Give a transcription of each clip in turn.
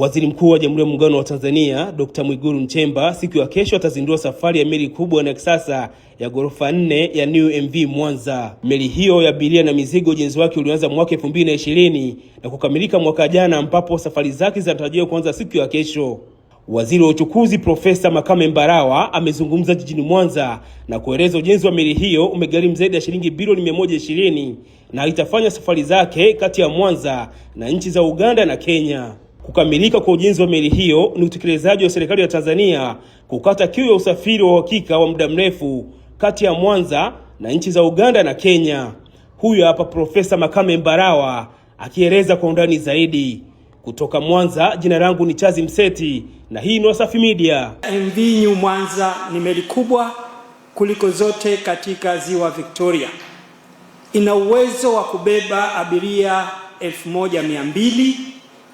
Waziri Mkuu wa Jamhuri ya Muungano wa Tanzania, Dr. Mwigulu Nchemba, siku ya kesho atazindua safari ya meli kubwa na ya kisasa ya ghorofa 4 ya New MV Mwanza. Meli hiyo ya abiria na mizigo ujenzi wake ulianza mwaka 2020 na kukamilika mwaka jana, ambapo safari zake zinatarajiwa kuanza siku ya kesho. Waziri wa Uchukuzi Profesa Makame Mbarawa amezungumza jijini Mwanza na kueleza ujenzi wa meli hiyo umegharimu zaidi ya shilingi bilioni 120 na itafanya safari zake kati ya Mwanza na nchi za Uganda na Kenya. Kukamilika kwa ujenzi wa meli hiyo ni utekelezaji wa serikali ya Tanzania kukata kiu ya usafiri wa uhakika wa muda mrefu kati ya Mwanza na nchi za Uganda na Kenya. Huyu hapa Profesa Makame Mbarawa akieleza kwa undani zaidi. Kutoka Mwanza, jina langu ni Chazi Mseti na hii ni Wasafi Media. MV New Mwanza ni meli kubwa kuliko zote katika Ziwa Victoria. Ina uwezo wa kubeba abiria 1200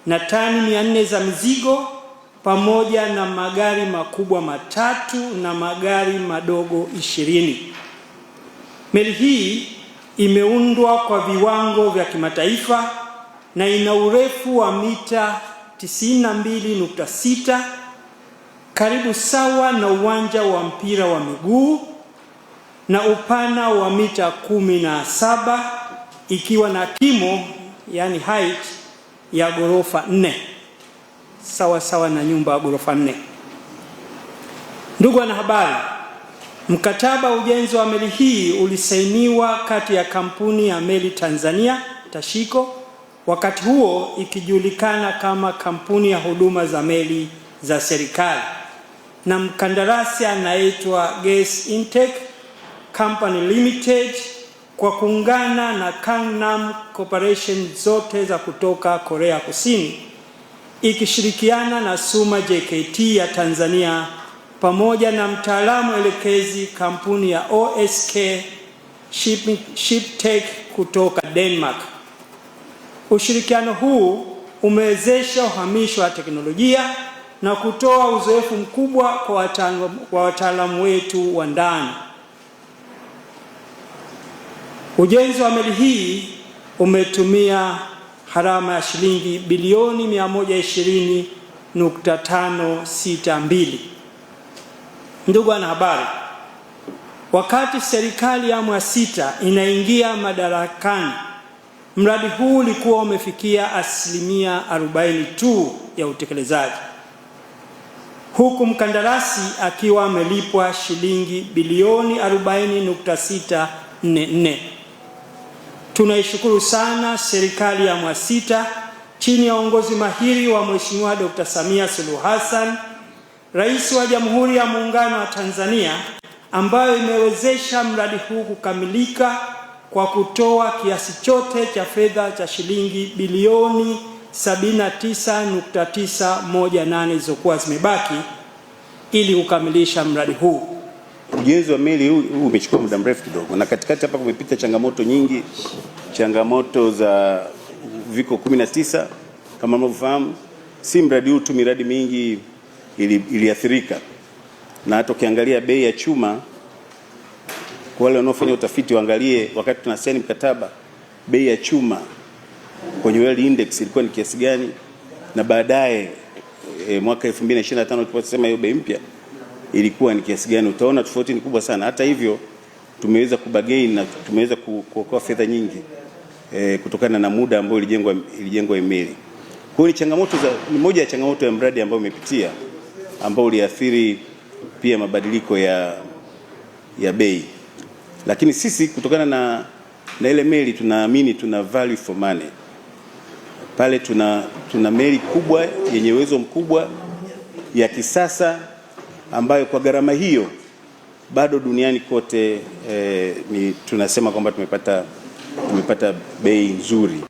na tani 400 za mizigo pamoja na magari makubwa 3 na magari madogo 20. Meli hii imeundwa kwa viwango vya kimataifa na ina urefu wa mita 92.6, karibu sawa na uwanja wa mpira wa miguu, na upana wa mita 17, ikiwa na kimo yani height ya ghorofa 4, sawa sawa na nyumba ya ghorofa 4. Ndugu wanahabari, mkataba ujenzi wa meli hii ulisainiwa kati ya kampuni ya meli Tanzania Tashiko, wakati huo ikijulikana kama kampuni ya huduma za meli za serikali, na mkandarasi anaitwa Gas Intake Company Limited, kwa kuungana na Gangnam Corporation zote za kutoka Korea Kusini, ikishirikiana na Suma JKT ya Tanzania pamoja na mtaalamu elekezi kampuni ya OSK Shiptech kutoka Denmark. Ushirikiano huu umewezesha uhamisho wa teknolojia na kutoa uzoefu mkubwa kwa wataalamu wetu wa ndani. Ujenzi wa meli hii umetumia gharama ya shilingi bilioni 120.562. Ndugu wanahabari, wakati serikali ya awamu ya 6 inaingia madarakani, mradi huu ulikuwa umefikia asilimia 40 tu ya utekelezaji, huku mkandarasi akiwa amelipwa shilingi bilioni 40.644. Tunaishukuru sana serikali ya awamu ya 6 chini ya uongozi mahiri wa Mheshimiwa Dr. Samia Suluhu Hassan, Rais wa Jamhuri ya Muungano wa Tanzania, ambayo imewezesha mradi huu kukamilika kwa kutoa kiasi chote cha fedha cha shilingi bilioni 79.918 zilizokuwa zimebaki ili kukamilisha mradi huu. Ujenzi wa meli huu umechukua muda mrefu kidogo, na katikati hapa kumepita changamoto nyingi, changamoto za Uviko 19 kama mnavyofahamu. Si mradi huu tu, miradi mingi iliathirika, na hata ukiangalia bei ya chuma, kwa wale wanaofanya utafiti waangalie wakati tunasaini mkataba bei ya chuma kwenye World Index ilikuwa ni kiasi gani, na baadaye mwaka 2025 tuliposema hiyo bei mpya ilikuwa ni kiasi gani. Utaona tofauti ni kubwa sana. Hata hivyo tumeweza kubagain na tumeweza kuokoa fedha nyingi kutokana na muda ambao ilijengwa meli. Kwa hiyo ni moja ya changamoto ya mradi ambao umepitia, ambao uliathiri pia mabadiliko ya bei. Lakini sisi kutokana na ile meli tunaamini tuna value for money. Pale tuna meli kubwa yenye uwezo mkubwa ya kisasa, ambayo kwa gharama hiyo bado duniani kote tunasema kwamba tumepata bei nzuri.